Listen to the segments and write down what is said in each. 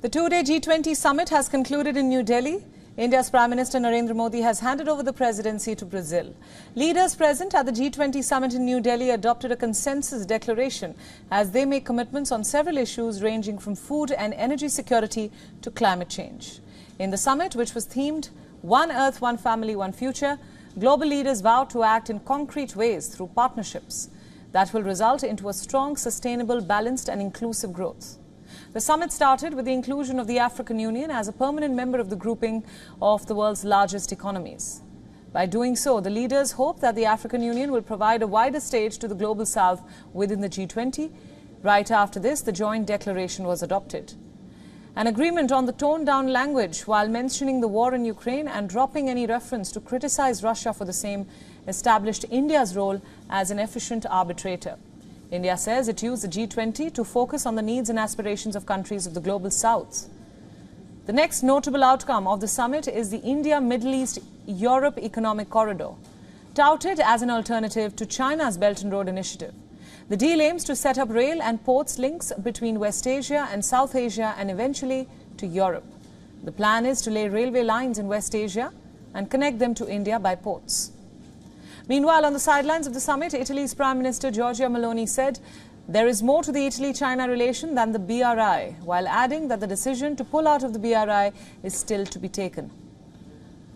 The two-day G20 Summit has concluded in New Delhi. India's Prime Minister Narendra Modi has handed over the presidency to Brazil. Leaders present at the G20 Summit in New Delhi adopted a consensus declaration as they make commitments on several issues ranging from food and energy security to climate change. In the summit, which was themed One Earth, One Family, One Future, global leaders vowed to act in concrete ways through partnerships that will result into a strong, sustainable, balanced and inclusive growth. The summit started with the inclusion of the African Union as a permanent member of the grouping of the world's largest economies. By doing so, the leaders hope that the African Union will provide a wider stage to the global south within the G20. Right after this, the joint declaration was adopted. An agreement on the toned-down language while mentioning the war in Ukraine and dropping any reference to criticize Russia for the same established India's role as an efficient arbitrator. India says it used the G20 to focus on the needs and aspirations of countries of the global south. The next notable outcome of the summit is the India-Middle East-Europe Economic Corridor, touted as an alternative to China's Belt and Road Initiative. The deal aims to set up rail and ports links between West Asia and South Asia and eventually to Europe. The plan is to lay railway lines in West Asia and connect them to India by ports. Meanwhile, on the sidelines of the summit, Italy's Prime Minister Giorgia Meloni said there is more to the Italy-China relation than the BRI, while adding that the decision to pull out of the BRI is still to be taken.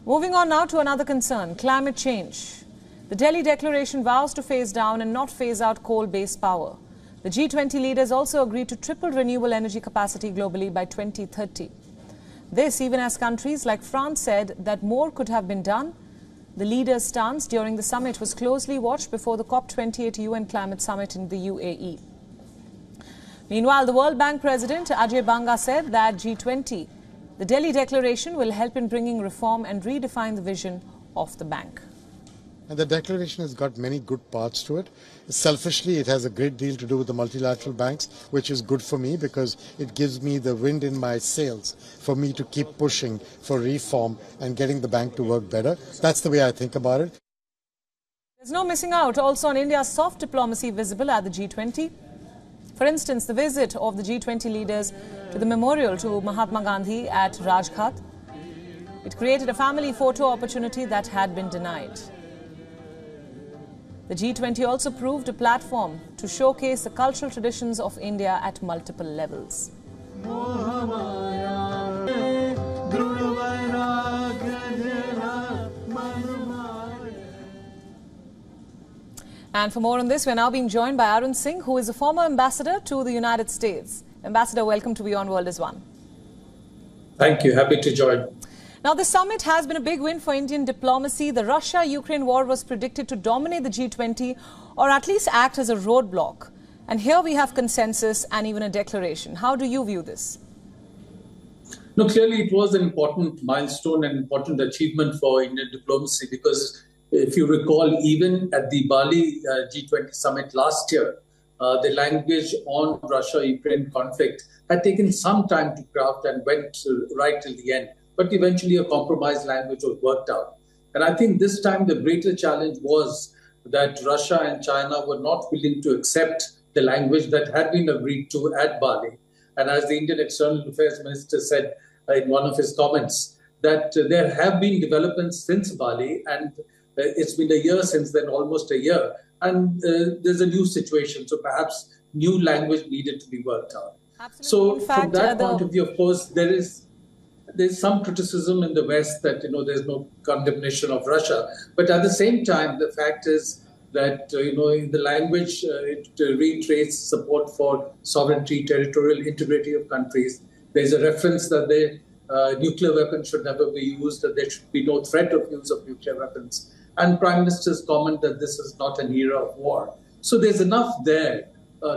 Moving on now to another concern, climate change. The Delhi Declaration vows to phase down and not phase out coal-based power. The G20 leaders also agreed to triple renewable energy capacity globally by 2030. This even as countries like France said that more could have been done. The leaders' stance during the summit was closely watched before the COP28 UN Climate Summit in the UAE. Meanwhile, the World Bank President Ajay Banga said that G20, the Delhi Declaration, will help in bringing reform and redefine the vision of the bank. And the declaration has got many good parts to it. Selfishly, it has a great deal to do with the multilateral banks, which is good for me because it gives me the wind in my sails for me to keep pushing for reform and getting the bank to work better. That's the way I think about it. There's no missing out also on India's soft diplomacy visible at the G20. For instance, the visit of the G20 leaders to the memorial to Mahatma Gandhi at Rajghat. It created a family photo opportunity that had been denied. The G20 also proved a platform to showcase the cultural traditions of India at multiple levels. And for more on this, we are now being joined by Arun Singh, who is a former ambassador to the United States. Ambassador, welcome to WION World as One. Thank you. Happy to join. Now, the summit has been a big win for Indian diplomacy. The Russia-Ukraine war was predicted to dominate the G20 or at least act as a roadblock. And here we have consensus and even a declaration. How do you view this? No, clearly it was an important milestone and important achievement for Indian diplomacy because if you recall, even at the Bali G20 summit last year, the language on Russia-Ukraine conflict had taken some time to craft and went right till the end. But eventually a compromise language was worked out. And I think this time the greater challenge was that Russia and China were not willing to accept the language that had been agreed to at Bali. And as the Indian External Affairs Minister said in one of his comments, that there have been developments since Bali and it's been a year since then, almost a year. And there's a new situation. So perhaps new language needed to be worked out. Absolutely. So from that point of view, of course, there's some criticism in the West that, there's no condemnation of Russia. But at the same time, the fact is that, in the language, it reiterates support for sovereignty, territorial integrity of countries. There's a reference that the nuclear weapons should never be used, that there should be no threat of use of nuclear weapons. And Prime Minister's comment that this is not an era of war. So there's enough there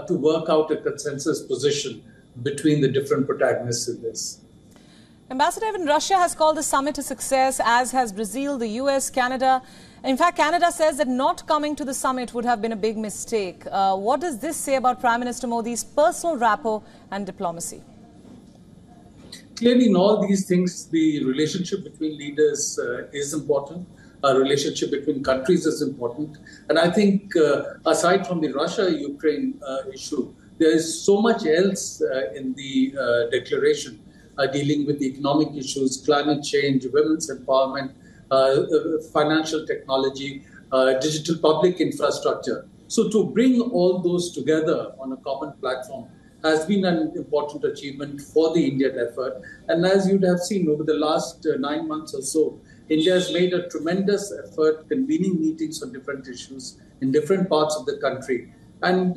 to work out a consensus position between the different protagonists in this. Ambassador, even Russia has called the summit a success, as has Brazil, the US, Canada. In fact, Canada says that not coming to the summit would have been a big mistake. What does this say about Prime Minister Modi's personal rapport and diplomacy? Clearly, in all these things, the relationship between leaders is important. A relationship between countries is important. And I think, aside from the Russia-Ukraine issue, there is so much else in the declaration dealing with economic issues, climate change, women's empowerment, financial technology, digital public infrastructure. So to bring all those together on a common platform has been an important achievement for the Indian effort. And as you'd have seen over the last 9 months or so, India has made a tremendous effort convening meetings on different issues in different parts of the country and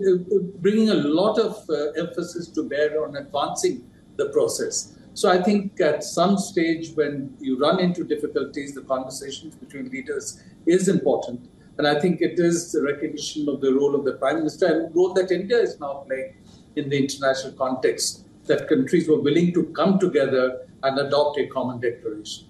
bringing a lot of emphasis to bear on advancing the process. So I think at some stage when you run into difficulties, the conversations between leaders is important. And I think it is the recognition of the role of the Prime Minister and the role that India is now playing in the international context, that countries were willing to come together and adopt a common declaration.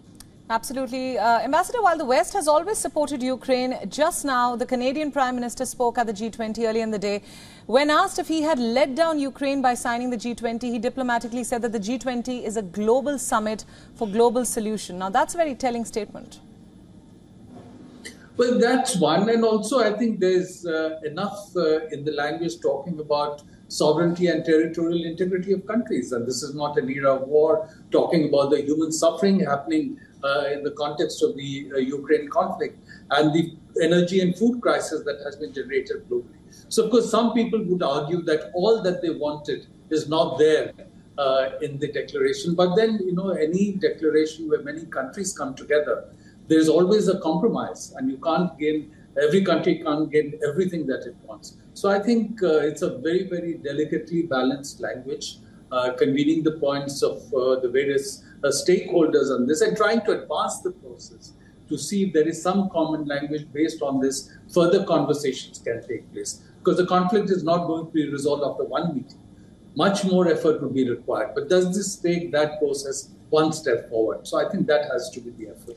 Absolutely. Ambassador, while the West has always supported Ukraine, just now the Canadian Prime Minister spoke at the G20 earlier in the day. When asked if he had let down Ukraine by signing the G20, he diplomatically said that the G20 is a global summit for global solution. Now, that's a very telling statement. Well, that's one. And also, I think there's enough in the language talking about sovereignty and territorial integrity of countries. And this is not an era of war, talking about the human suffering happening in the context of the Ukraine conflict and the energy and food crisis that has been generated globally. So, of course, some people would argue that all that they wanted is not there in the declaration. But then, any declaration where many countries come together, there's always a compromise, and every country can't gain everything that it wants. So I think it's a very, very delicately balanced language, convening the points of the various stakeholders on this and trying to advance the process to see if there is some common language based on this. Further conversations can take place because the conflict is not going to be resolved after one meeting. Much more effort would be required. But does this take that process one step forward? So I think that has to be the effort.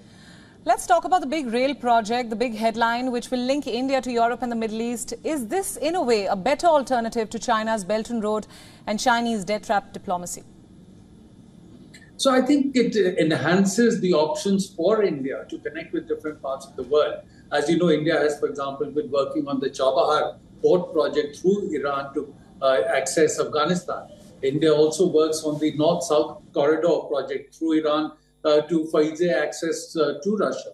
Let's talk about the big rail project, the big headline, which will link India to Europe and the Middle East. Is this, in a way, a better alternative to China's Belt and Road and Chinese debt trap diplomacy? So I think it enhances the options for India to connect with different parts of the world. As you know, India has, for example, been working on the Chabahar port project through Iran to access Afghanistan. India also works on the North-South corridor project through Iran for easy access to Russia.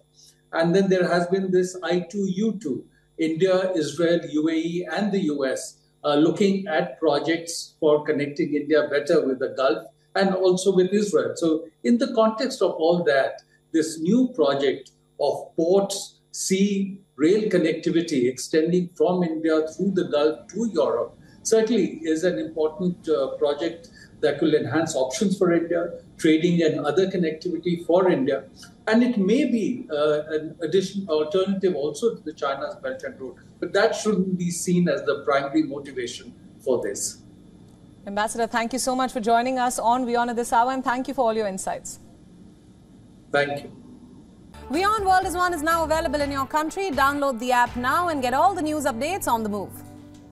And then there has been this I2U2, India, Israel, UAE and the US looking at projects for connecting India better with the Gulf and also with Israel. So in the context of all that, this new project of ports, sea, rail connectivity extending from India through the Gulf to Europe certainly is an important project that will enhance options for India, trading and other connectivity for India. And it may be an alternative also to the China's Belt and Road. But that shouldn't be seen as the primary motivation for this. Ambassador, thank you so much for joining us on WION at this hour, and thank you for all your insights. Thank you. WION World is now available in your country. Download the app now and get all the news updates on the move.